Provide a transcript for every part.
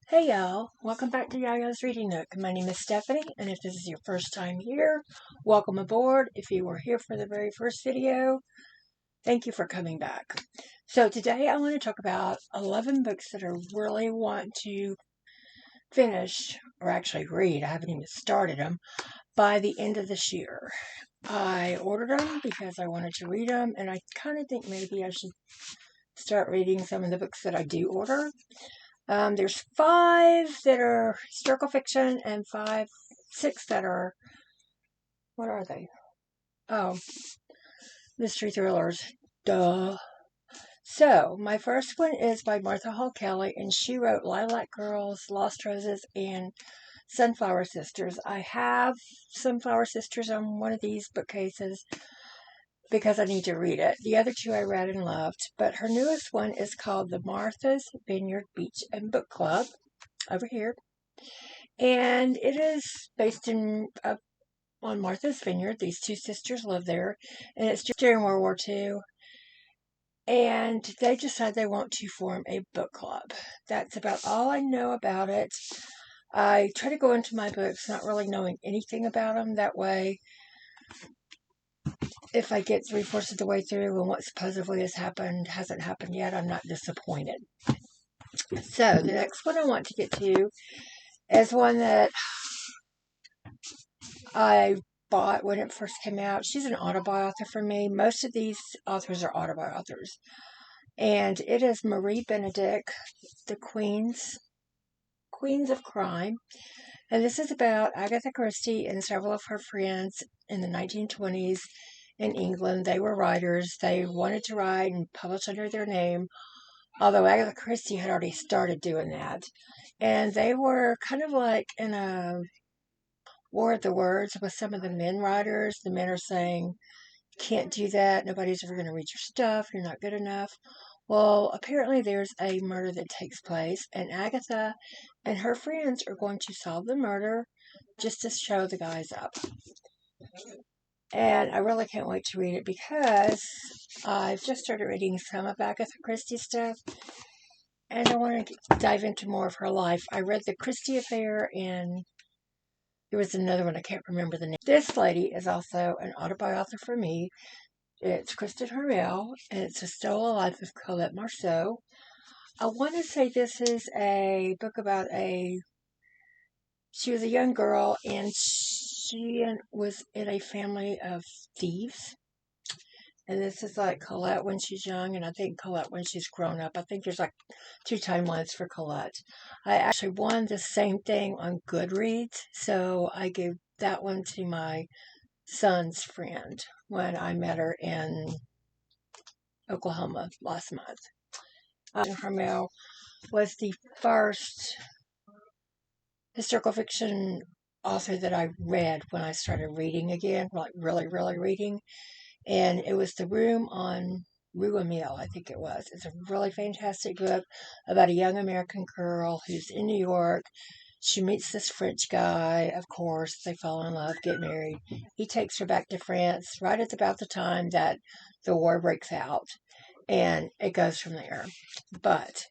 Hey y'all, welcome back to Yaya's Reading Nook. My name is Stephanie, and if this is your first time here, welcome aboard. If you were here for the very first video, thank you for coming back. So today I want to talk about 11 books that I really want to finish, or actually read. I haven't even started them, by the end of this year. I ordered them because I wanted to read them, and I kind of think maybe I should start reading some of the books that I do order. There's 5 that are historical fiction and 6 that are, what are they? Oh, mystery thrillers. Duh. So, my first one is by Martha Hall Kelly, and she wrote Lilac Girls, Lost Roses, and Sunflower Sisters. I have Sunflower Sisters on one of these bookcases because I need to read it. The other 2 I read and loved, but her newest one is called The Martha's Vineyard Beach and Book Club, over here. And it is based on Martha's Vineyard. These 2 sisters live there, and it's during World War II. And they decide they want to form a book club. That's about all I know about it. I try to go into my books not really knowing anything about them. That way, if I get 3/4 of the way through and what supposedly hasn't happened yet, I'm not disappointed. So, the next one I want to get to is one that I bought when it first came out. She's an autobi author for me. Most of these authors are autobi authors. And it is Marie Benedict, The Queens of Crime. And this is about Agatha Christie and several of her friends in the 1920s in England. They were writers. They wanted to write and publish under their name, although Agatha Christie had already started doing that. And they were kind of like in a war of the words with some of the men writers. The men are saying, can't do that. Nobody's ever going to read your stuff. You're not good enough. Well, apparently there's a murder that takes place, and Agatha and her friends are going to solve the murder just to show the guys up. And I really can't wait to read it because I've just started reading some of Agatha Christie stuff, and I want to dive into more of her life. I read The Christie Affair, and there was another one, I can't remember the name. This lady is also an autobiography for me. It's Kristen Harrell, and it's A Still Alive with Colette Marceau. I want to say this is a book about she was a young girl, and she was in a family of thieves. And this is like Colette when she's young, and I think Colette when she's grown up. I think there's like 2 timelines for Colette. I actually won the same thing on Goodreads, so I gave that one to my son's friend when I met her in Oklahoma last month. Harmel was the first historical fiction author that I read when I started reading again, like really, really reading. And it was The Room on Rue Emile, I think it was. It's a really fantastic book about a young American girl who's in New York. She meets this French guy, of course. They fall in love, get married. He takes her back to France right at about the time that the war breaks out. And it goes from there. But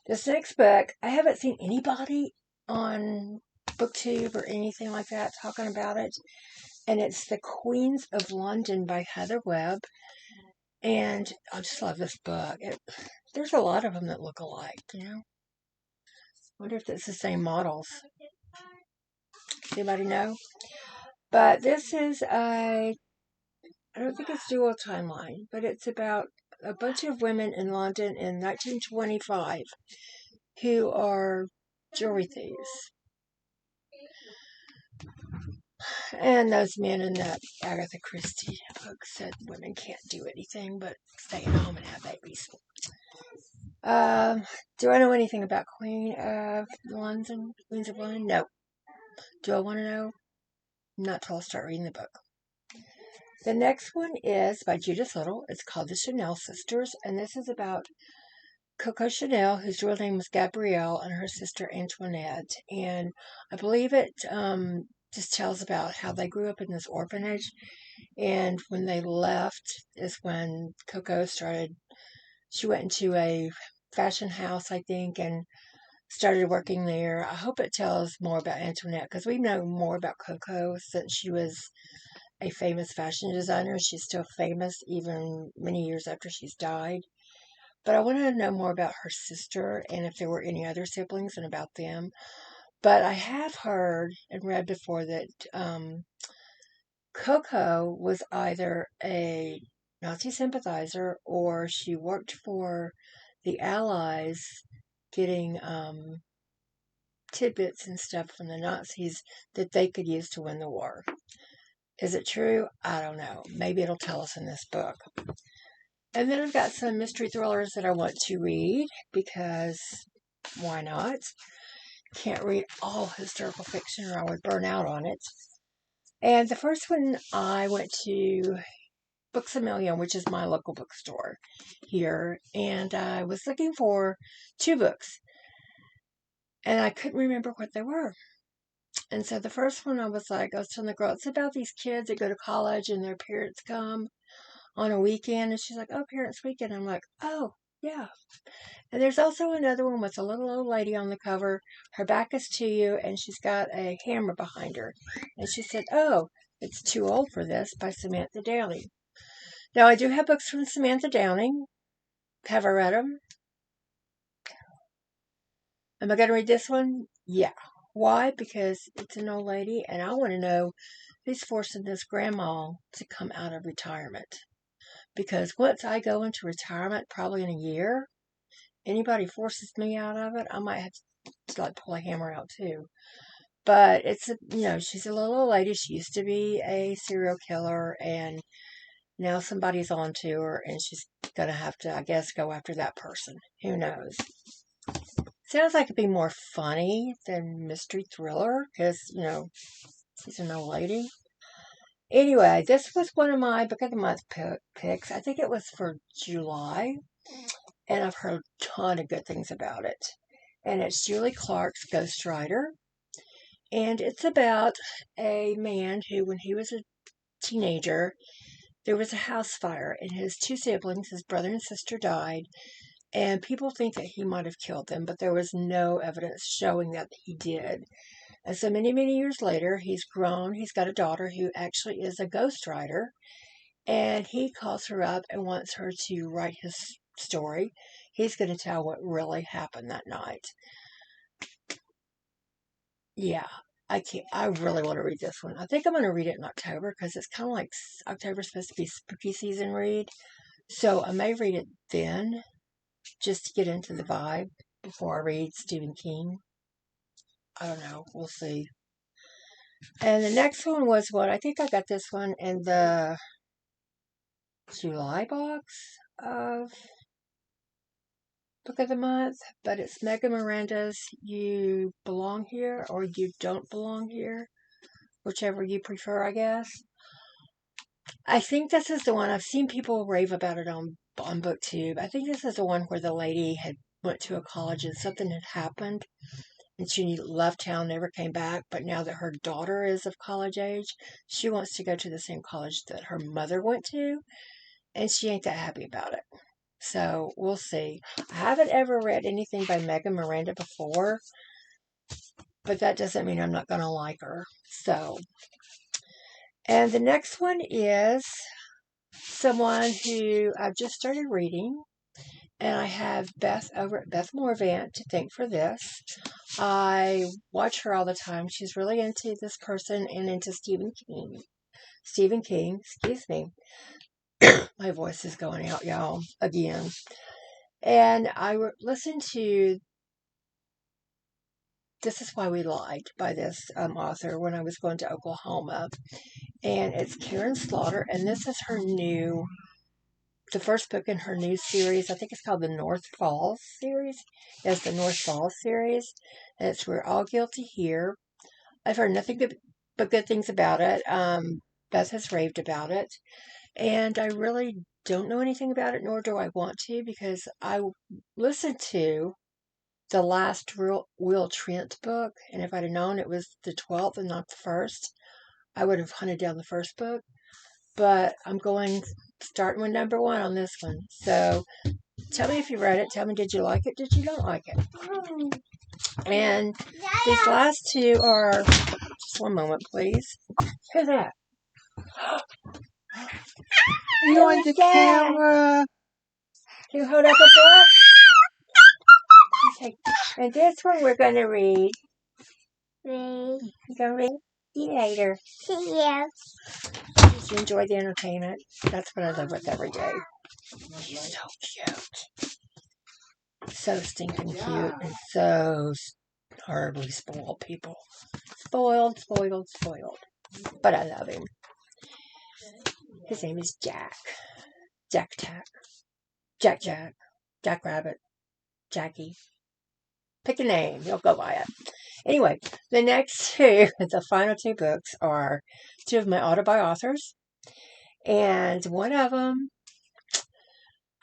this next book, I haven't seen anybody on BookTube or anything like that talking about it. And it's The Queens of London by Heather Webb. And I just love this book. There's a lot of them that look alike, I wonder if it's the same models. Anybody know? But this is I don't think it's dual timeline, but it's about a bunch of women in London in 1925 who are jewelry thieves. And those men in that Agatha Christie book said women can't do anything but stay at home and have babies. Do I know anything about Queens of London? No. Do I want to know? Not till I start reading the book. The next one is by Judith Little. It's called The Chanel Sisters, and this is about Coco Chanel, whose real name was Gabrielle, and her sister Antoinette. And I believe it just tells about how they grew up in this orphanage, and when they left is when Coco started. She went into a fashion house, I think, and started working there. I hope it tells more about Antoinette because we know more about Coco since she was a famous fashion designer. She's still famous even many years after she's died. But I wanted to know more about her sister and if there were any other siblings and about them. But I have heard and read before that Coco was either a Nazi sympathizer or she worked for the Allies getting tidbits and stuff from the Nazis that they could use to win the war. Is it true? I don't know. Maybe it'll tell us in this book. And then I've got some mystery thrillers that I want to read because why not? Can't read all historical fiction or I would burn out on it. And the first one I went to Books A Million, which is my local bookstore here, and I was looking for 2 books and I couldn't remember what they were. And so the first one I was telling the girl, it's about these kids that go to college and their parents come on a weekend. And she's like, oh, parents' weekend. I'm like, oh, yeah. And there's also another one with a little old lady on the cover. Her back is to you and she's got a hammer behind her. And she said, oh, it's too old for this by Samantha Downing. Now, I do have books from Samantha Downing. Have I read them? Am I going to read this one? Yeah. Why? Because it's an old lady, and I want to know who's forcing this grandma to come out of retirement. Because once I go into retirement, probably in a year, anybody forces me out of it, I might have to pull a hammer out too. But it's she's a little old lady. She used to be a serial killer, and now somebody's on to her, and she's gonna have to, I guess, go after that person. Who knows? Sounds like it'd be more funny than mystery thriller because, she's an old lady. Anyway, this was one of my Book of the Month picks. I think it was for July, and I've heard a ton of good things about it. And it's Julie Clark's Ghost Rider. And it's about a man who, when he was a teenager, there was a house fire, and his 2 siblings, his brother and sister, died. And people think that he might have killed them, but there was no evidence showing that he did. And so many, many years later, he's grown. He's got a daughter who actually is a ghostwriter. And he calls her up and wants her to write his story. He's going to tell what really happened that night. Yeah, I really want to read this one. I think I'm going to read it in October because it's kind of like October's supposed to be spooky season read. So I may read it then, just to get into the vibe before I read Stephen King. I don't know. We'll see. And the next one was what? I think I got this one in the July box of Book of the Month, but it's Megan Miranda's You Belong Here or You Don't Belong Here, whichever you prefer, I guess. I think this is the one. I've seen people rave about it on BookTube. I think this is the one where the lady had went to a college and something had happened and she left town, never came back, but now that her daughter is of college age, she wants to go to the same college that her mother went to, and she ain't that happy about it. So, we'll see. I haven't ever read anything by Megan Miranda before, but that doesn't mean I'm not going to like her. So, and the next one is someone who I've just started reading, and I have Beth over at Beth Morvant to thank for this. I watch her all the time. She's really into this person and into Stephen King. Stephen King, excuse me. My voice is going out, y'all, again. And I listened to This Is Why We Lied by this author when I was going to Oklahoma. And it's Karen Slaughter, and this is the first book in her new series. I think it's called the North Falls series. Yes, the North Falls series. And it's We're All Guilty Here. I've heard nothing but good things about it. Beth has raved about it. And I really don't know anything about it, nor do I want to, because I listened to the last Will Trent book, and if I'd have known it was the 12th and not the first, I would have hunted down the first book. But I'm starting with number 1 on this one. So tell me if you read it. Tell me, did you like it? Did you not like it? And these last two are, just one moment, please. Who's that? You on the camera? You hold up a book? Okay. And this one we're going to read. You going to read? See you later. See you. Just enjoy the entertainment. That's what I live with every day. She's so cute. So stinking cute and so horribly spoiled people. Spoiled, spoiled, spoiled. But I love him. His name is Jack. Jack Tack. Jack Jack. Jack Rabbit. Jackie. Pick a name. You'll go by it. Anyway, the next two, the final two books are two of my autobi authors. And one of them,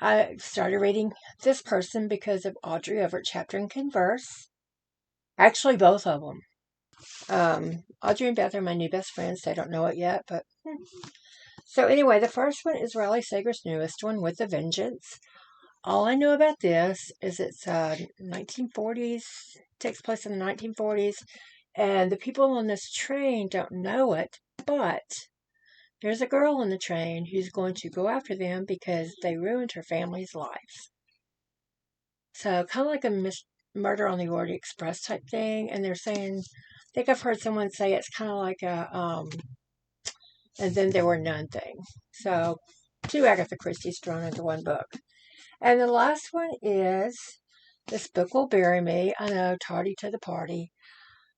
I started reading this person because of Audrey over at Chapter and Converse. Actually, both of them. Audrey and Beth are my new best friends. They don't know it yet, but... So anyway, the first one is Riley Sager's newest one, With a Vengeance. All I know about this is it's 1940s, takes place in the 1940s, and the people on this train don't know it, but there's a girl on the train who's going to go after them because they ruined her family's lives. So kind of like a Murder on the Orient Express type thing, and they're saying, I think I've heard someone say it's kind of like a, and then there were none thing. So, two Agatha Christie's thrown into one book. And the last one is This Book Will Bury Me. I know, tardy to the party,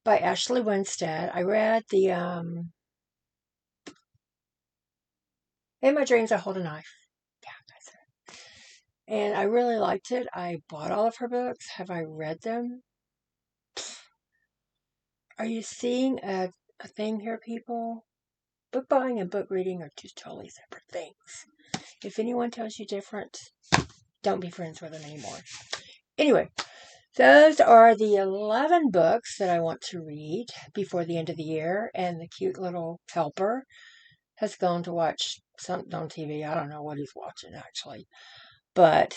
by Ashley Winstead. I read the, In My Dreams I Hold a Knife. Yeah, that's it. And I really liked it. I bought all of her books. Have I read them? Are you seeing a thing here, people? Book buying and book reading are two totally separate things. If anyone tells you different, don't be friends with them anymore. Anyway, those are the 11 books that I want to read before the end of the year. And the cute little helper has gone to watch something on TV. I don't know what he's watching, actually. But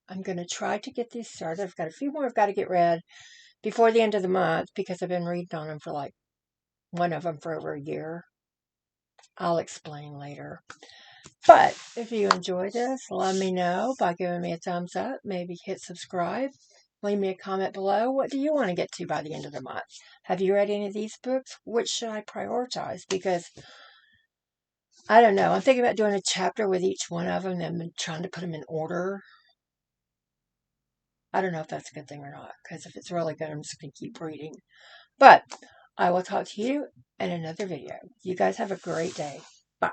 I'm going to try to get these started. I've got a few more I've got to get read before the end of the month because I've been reading on them for like one of them for over a year. I'll explain later. But if you enjoy this, let me know by giving me a thumbs up. Maybe hit subscribe. Leave me a comment below. What do you want to get to by the end of the month? Have you read any of these books? Which should I prioritize? Because I don't know. I'm thinking about doing a chapter with each one of them and trying to put them in order. I don't know if that's a good thing or not. Because if it's really good, I'm just going to keep reading. But I will talk to you in another video. You guys have a great day. Bye.